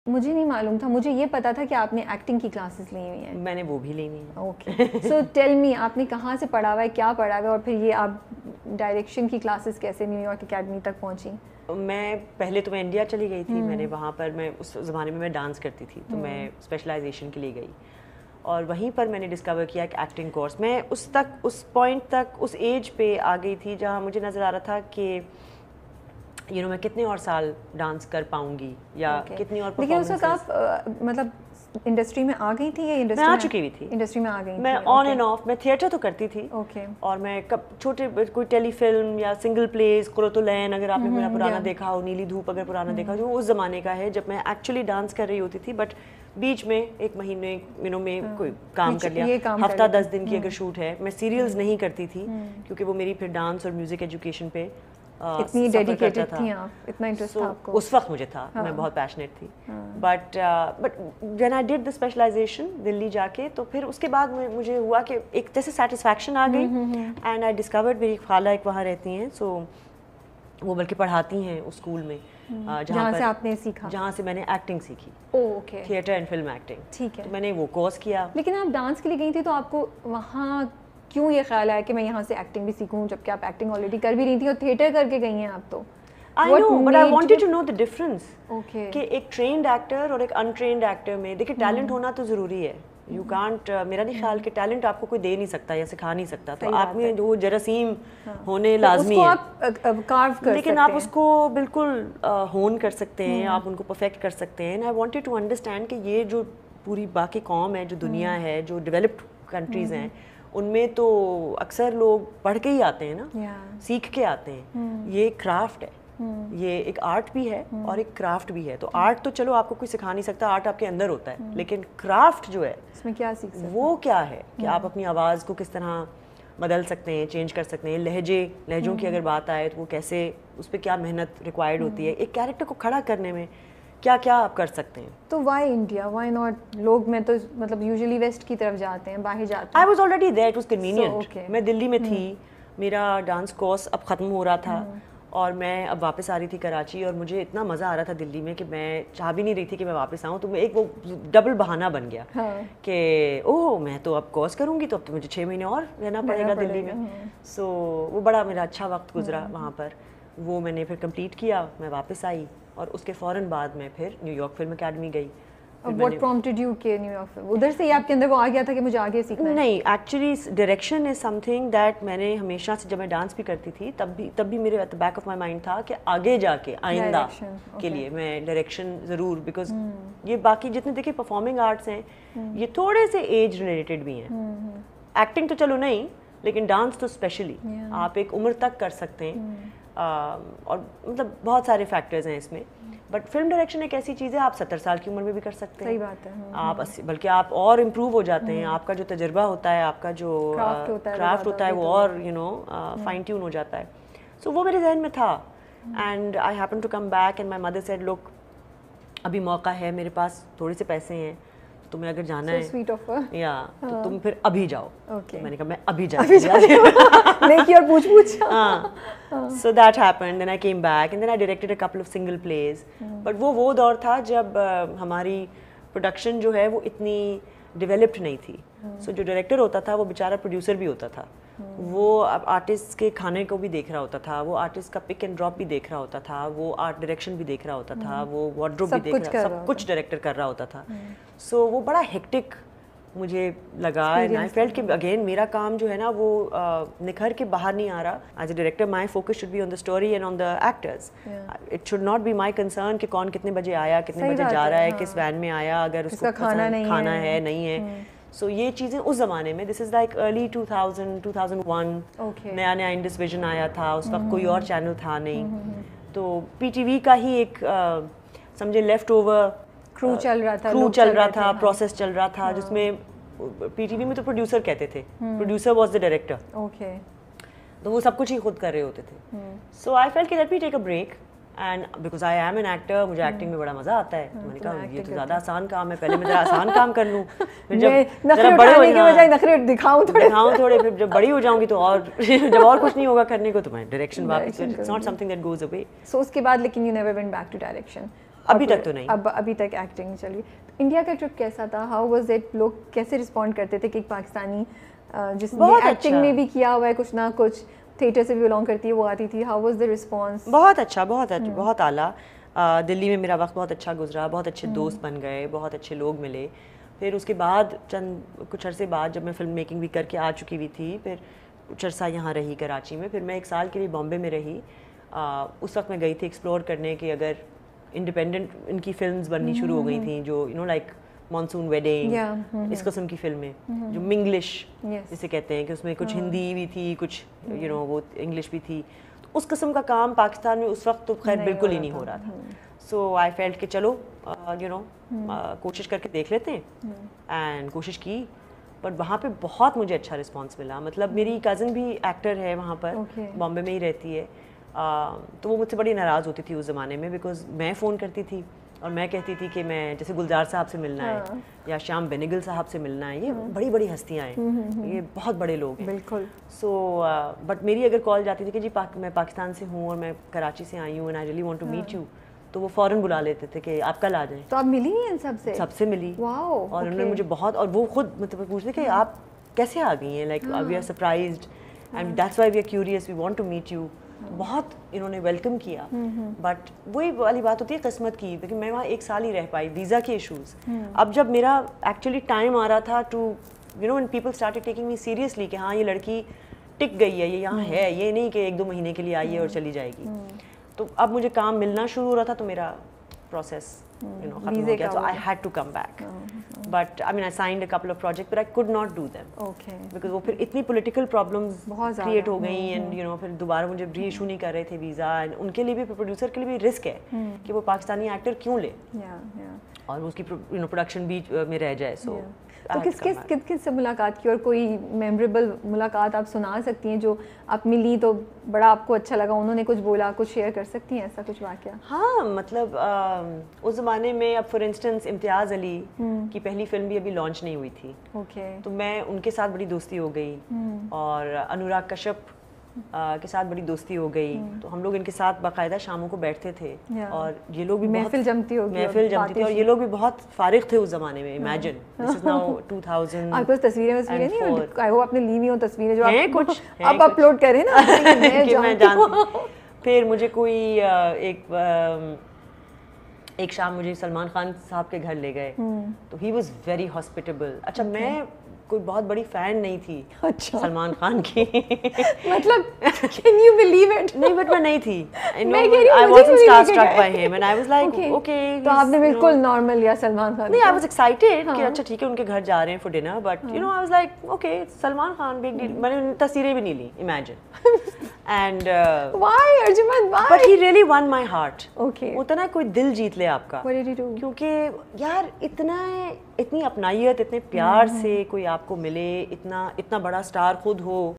مجھے نہیں معلوم تھا, مجھے یہ پتا تھا کہ آپ نے ایکٹنگ کی کلاسز لی ہوئی ہیں. میں نے وہ بھی لینی ہے. اوکے, سو ٹیل می آپ نے کہاں سے پڑھا ہوا ہے, کیا پڑھا ہوا ہے, اور پھر یہ آپ ڈائریکشن کی کلاسز کیسے نیو یارک اکیڈمی تک پہنچی؟ میں پہلے تو میں انڈیا چلی گئی تھی. میں نے وہاں پر, میں اس زمانے میں ڈانس کرتی تھی, تو میں اسپیشلائزیشن کے لیے گئی, اور وہیں پر میں نے ڈسکور کیا کہ ایکٹنگ کورس. میں اس پوائنٹ تک, اس ایج پہ آ گئی تھی جہاں مجھے نظر آ رہا تھا کہ میں کتنے اور سال ڈانس کر پاؤں گی, یا کتنی اور لیکن اس وقت آپ مطلب انڈسٹری میں آ گئی تھی یا میں آ چکی ہوئی تھی انڈسٹری میں آ گئی؟ میں آن اینڈ آف, میں تھیٹر تو کرتی تھی, اور میں چھوٹے کوئی ٹیلی فلم یا سنگل پلیز, قرۃ العین اگر آپ نے میرا پرانا دیکھا ہو, نیلی دھوپ اگر پرانا دیکھا ہو, جو اس زمانے کا ہے جب میں ایکچولی ڈانس کر رہی ہوتی تھی. بٹ بیچ میں ایک مہینے میں کوئی کام کر لیا, ہفتہ 10 دن کی اگر شوٹ ہے. میں سیریلز نہیں کرتی تھی کیونکہ وہ میری پھر ڈانس اور میوزک ایجوکیشن پہ اتنی ڈیڈیکیٹڈ تھی آپ, اتنا انٹرسٹ تھا آپ کو اس وقت مجھے تھا, میں بہت پیشنیٹ تھی. But when I did the specialization Delhi جا کے, تو پھر اس کے بعد مجھے ہوا کہ ایک جیسے سیٹسفیکشن آ گئی, اینڈ آئی ڈسکورڈ, میری خالہ ایک وہاں رہتی ہیں, سو وہ بلکہ پڑھاتی ہیں اس اسکول میں جہاں سے آپ نے سیکھا, جہاں سے میں نے ایکٹنگ سیکھی, تھیٹر اینڈ فلم ایکٹنگ. ٹھیک ہے, میں نے وہ کورس کیا. لیکن آپ ڈانس کے لیے گئی تھی تو آپ کو وہاں کیوں یہ خیال آیا کہ میں یہاں سے ایکٹنگ بھی سیکھوں, جبکہ آپ ایکٹنگ آلریڈی کر بھی رہی تھی اور تھیٹر کر کے گئی ہیں آپ تو؟ I know, but I wanted to know the difference. کہ ایک ٹرینڈ ایکٹر اور ایک انٹرینڈ ایکٹر میں, دیکھیں ٹیلنٹ ہونا تو ضروری ہے. یو کانٹ, میرا نہیں خیال کہ ٹیلنٹ آپ کو کوئی دے نہیں سکتا یا سکھا نہیں سکتا, تو آپ میں جو جراثیم ہونے لازمی ہے, لیکن آپ اس کو بالکل ہون کر سکتے ہیں, آپ ان کو پرفیکٹ کر سکتے ہیں. I wanted to understand کہ یہ جو پوری باقی قوم ہے, جو دنیا ہے, جو ڈیولپڈ کنٹریز ہیں, ان میں تو اکثر لوگ پڑھ کے ہی آتے ہیں نا, سیکھ کے آتے ہیں. یہ کرافٹ ہے, یہ ایک آرٹ بھی ہے اور ایک کرافٹ بھی ہے. تو آرٹ تو چلو آپ کو کوئی سکھا نہیں سکتا, آرٹ آپ کے اندر ہوتا ہے, لیکن کرافٹ جو ہے اس میں کیا سیکھ سکتے, وہ کیا ہے کہ آپ اپنی آواز کو کس طرح بدل سکتے ہیں, چینج کر سکتے ہیں. لہجوں کی اگر بات آئے تو وہ کیسے, اس پہ کیا محنت ریکوائرڈ ہوتی ہے, ایک کیریکٹر کو کھڑا کرنے میں کیا کیا آپ کر سکتے ہیں. تو وائی انڈیا, وائی ناٹ؟ لوگ میں تو مطلب یوزلی ویسٹ کی طرف جاتے ہیں, باہر جاتے ہیں. I was already there, it was convenient. میں دلی میں تھی, میرا ڈانس کورس اب ختم ہو رہا تھا, اور میں اب واپس آ رہی تھی کراچی, اور مجھے اتنا مزہ آ رہا تھا دلی میں کہ میں چاہ بھی نہیں رہی تھی کہ میں واپس آؤں. تو میں ایک وہ ڈبل بہانہ بن گیا کہ اوہ میں تو اب کورس کروں گی, تو اب تو مجھے 6 مہینے اور رہنا پڑے گا دلی میں. سو وہ بڑا میرا اچھا وقت گزرا وہاں پر. وہ میں نے پھر کمپلیٹ کیا, میں واپس آئی, اور اس کے فوراً بعد میں پھر نیو یارک فلم اکیڈمی گئی. What prompted you کہ نیو یارک فلم, ادھر سے ہی آپ کے اندر وہ آ گیا تھا کہ مجھے آگے سیکھنا ہے؟ نہیں, actually direction is some thing that میں نے ہمیشہ سے, جب میں ڈانس بھی کرتی تھی تب بھی میرے at the back of my mind تھا کہ آگے جا کے آئندہ کے لیے میں ڈائریکشن ضرور, بیکاز یہ باقی جتنے دیکھیں پرفارمنگ آرٹس ہیں یہ تھوڑے سے ایج ریلیٹڈ بھی ہیں. ایکٹنگ تو چلو نہیں, لیکن ڈانس تو اسپیشلی آپ ایک عمر تک کر سکتے ہیں, اور مطلب بہت سارے فیکٹرز ہیں اس میں. بٹ فلم ڈائریکشن ایک ایسی چیز ہے, آپ 70 سال کی عمر میں بھی کر سکتے ہیں. صحیح بات ہے. آپ بلکہ آپ اور امپروو ہو جاتے ہیں, آپ کا جو تجربہ ہوتا ہے, آپ کا جو کرافٹ ہوتا ہے, وہ اور فائن ٹیون ہو جاتا ہے. سو وہ میرے ذہن میں تھا, and I happen to come back, and my mother said look, ابھی موقع ہے, میرے پاس تھوڑے سے پیسے ہیں, تمہیں اگر جانا ہے یا تو تم پھر ابھی جاؤ. میں نے کہا میں ابھی جاتی ہوں. So that happened, then I came back, and then I directed a couple of single plays. But وہ دور تھا جب ہماری پروڈکشن جو ہے وہ اتنی ڈیولپڈ نہیں تھی. سو جو ڈائریکٹر ہوتا تھا وہ بیچارہ پروڈیوسر بھی ہوتا تھا, وہ آرٹسٹ کے کھانے کو بھی دیکھ رہا ہوتا تھا, وہ آرٹسٹ کا پک اینڈ ڈراپ بھی دیکھ رہا ہوتا تھا, وہ آرٹ ڈائریکشن بھی دیکھ رہا ہوتا تھا, وہ وارڈروب بھی دیکھ رہا, سب کچھ ڈائریکٹر کر رہا ہوتا تھا. سو وہ بڑا ہیکٹک مجھے لگا, اینڈ آئی فیلٹ کہ اگین میرا کام جو ہے نا وہ نکھر کے باہر نہیں آ رہا. As a director my focus should be on the story and on the actors. It should not be my concern کہ کون کتنے بجے آیا, کتنے بجے جا رہا ہے, کس وین میں آیا, اگر اس کو کھانا ہے نہیں ہے. سو یہ چیزیں اس زمانے میں, دس از لائک ارلی 2001, نیا انڈس ویژن آیا تھا, اس وقت کوئی اور چینل تھا نہیں, تو پی ٹی وی کا ہی ایک سمجھے لیفٹ اوور کرو چل رہا تھا, پروسیس چل رہا تھا, جس میں پی ٹی وی میں تو پروڈیوسر کہتے تھے, پروڈیوسر واز دا ڈائریکٹر, تو وہ سب کچھ ہی خود کر رہے ہوتے تھے. سو آئی فیلٹ کہ let me take a break, and because I am an actor, مجھے ایکٹنگ میں بڑا مزہ آتا ہے. میں نے کہا یہ تو زیادہ آسان کام ہے, پہلے میں ذرا آسان کام کر لوں, جب بڑے ہو جائیں دکھاؤں تھوڑے, پھر جب بڑی ہو جاؤں گی تو اور جب اور کچھ نہیں ہوگا کرنے کو تو میں ڈائریکشن واپس, it's not something that goes away. So اس کے بعد لیکن you never went back to direction. ابھی تک تو نہیں. اب ابھی تک ایکٹنگ نہیں چل رہی. انڈیا کا ٹرپ کیسا تھا؟ How was it? لوگ کیسے رسپونڈ کرتے تھے کہ ایک پاکستانی جس نے ایکٹنگ میں بھی کیا ہوا ہے کچھ نہ کچھ, تھیٹر سے بھی بلانگ کرتی ہے, وہ آتی تھی, ہاؤ واز دا رسپانس؟ بہت اچھا, بہت اعلیٰ. دلی میں میرا وقت بہت اچھا گزرا, بہت اچھے دوست بن گئے, بہت اچھے لوگ ملے. پھر اس کے بعد کچھ عرصے بعد جب میں فلم میکنگ بھی کر کے آ چکی ہوئی تھی, پھر کچھ عرصہ یہاں رہی کراچی میں. پھر میں 1 سال کے لیے بامبے میں رہی. اس وقت میں گئی تھی ایکسپلور کرنے کہ اگر انڈیپینڈنٹ ان کی فلمز بننی شروع ہو گئی تھیں, جو لائک مانسون ویڈنگ, اس قسم کی فلمیں جو منگلش جسے کہتے ہیں, کہ اس میں کچھ ہندی بھی تھی, کچھ وہ انگلش بھی تھی. تو اس قسم کا کام پاکستان میں اس وقت تو خیر بالکل ہی نہیں ہو رہا تھا. سو آئی فیلٹ کہ چلو کوشش کر کے دیکھ لیتے ہیں, اینڈ کوشش کی. بٹ وہاں پہ بہت مجھے اچھا رسپانس ملا. مطلب میری کزن بھی ایکٹر ہے وہاں پر, بامبے میں ہی رہتی ہے. تو وہ مجھ سے بڑی ناراض ہوتی تھی اس زمانے میں, بیکاز میں فون کرتی تھی اور میں کہتی تھی کہ میں جیسے گلزار صاحب سے ملنا ہے یا شیام بینگل صاحب سے ملنا ہے, یہ بڑی بڑی ہستیاں ہیں, یہ بہت بڑے لوگ ہیں. بالکل. سو بٹ میری اگر کال جاتی تھی کہ جی میں پاکستان سے ہوں اور میں کراچی سے آئی ہوں and I really want to meet you, تو وہ فوراً بلا لیتے تھے کہ آپ کل آ جائیں. تو آپ ملی ہیں سب سے ملی. واو. اور انہوں نے مجھے بہت, اور وہ خود مطلب پوچھتے کہ آپ کیسے آ گئی ہیں, like we are surprised and that's why we are curious, we want to meet you. بہت انہوں نے ویلکم کیا. بٹ وہی والی بات ہوتی ہے قسمت کی, لیکن میں وہاں 1 سال ہی رہ پائی, ویزا کے ایشوز. اب جب میرا ایکچولی ٹائم آ رہا تھا to when people started taking me seriously کہ ہاں یہ لڑکی ٹک گئی ہے, یہ یہاں ہے, یہ نہیں کہ 1-2 مہینے کے لیے آئی ہے اور چلی جائے گی. تو اب مجھے کام ملنا شروع ہو رہا تھا, تو میرا پروسیس ختم ہو گیا. So I had to come back. But I mean I signed a couple of projects but I could not do them. Okay. Because وہ پھر اتنی پولیٹیکل پرابلمز کریٹ ہو گئی اینڈ پھر دوبارہ مجھے ری ایشو نہیں کر رہے تھے ویزا, اینڈ ان کے لیے بھی پروڈیوسر کے لیے بھی رسک ہے کہ وہ پاکستانی ایکٹر کیوں لے اور اس کی پروڈکشن بھی میں رہ جائے. سو تو کس سے ملاقات کی, اور کوئی میموریبل ملاقات آپ سنا سکتی ہیں جو آپ ملی تو بڑا آپ کو اچھا لگا, انہوں نے کچھ بولا, کچھ شیئر کر سکتی ہیں ایسا کچھ واقعہ؟ ہاں, مطلب اس زمانے میں اب فار انسٹنس امتیاز علی کی پہلی فلم بھی ابھی لانچ نہیں ہوئی تھی. تو میں ان کے ساتھ بڑی دوستی ہو گئی, اور انوراگ کشپ کے ساتھ بڑی دوستی ہو گئی. تو ہم لوگ ان کے ساتھ باقاعدہ شاموں کو بیٹھتے تھے, اور یہ لوگ بھی محفل جمتی تھی, اور یہ لوگ بھی بہت فارغ تھے اس زمانے میں. Imagine this is now 2000. آپ کو تصویریں نہیں, آئی ہوپ آپ نے لی ہوئی ہوں تصویریں جو آپ کچھ اب اپلوڈ کریں نا کہ میں جانتی. پھر مجھے کوئی ایک شام مجھے سلمان خان صاحب کے گھر لے گئے, تو ہی واز ویری ہاسپٹیبل. اچھا, میں کوئی بہت بڑی فین نہیں تھی سلمان خان کی, مطلب can you believe it؟ نہیں, بٹ میں نہیں تھی. I wasn't starstruck by him and I was like okay. تو آپ نے بالکل نارمل یا سلمان خان؟ نہیں, I was excited کہ اچھا ٹھیک ہے ان کے گھر جا رہے ہیں for dinner, but I was like okay Salman Khan big deal. میں نے تصویریں بھی نہیں لی, imagine. And why Arjuman, why? But he really won my heart. Okay. ہوتا نا کوئی دل جیت لے آپ کا. What did he do? کیونکہ یار اتنی اپنائیت, اتنے پیار سے کوئی آپ کو ملے, اتنا بڑا اسٹار خود ہو.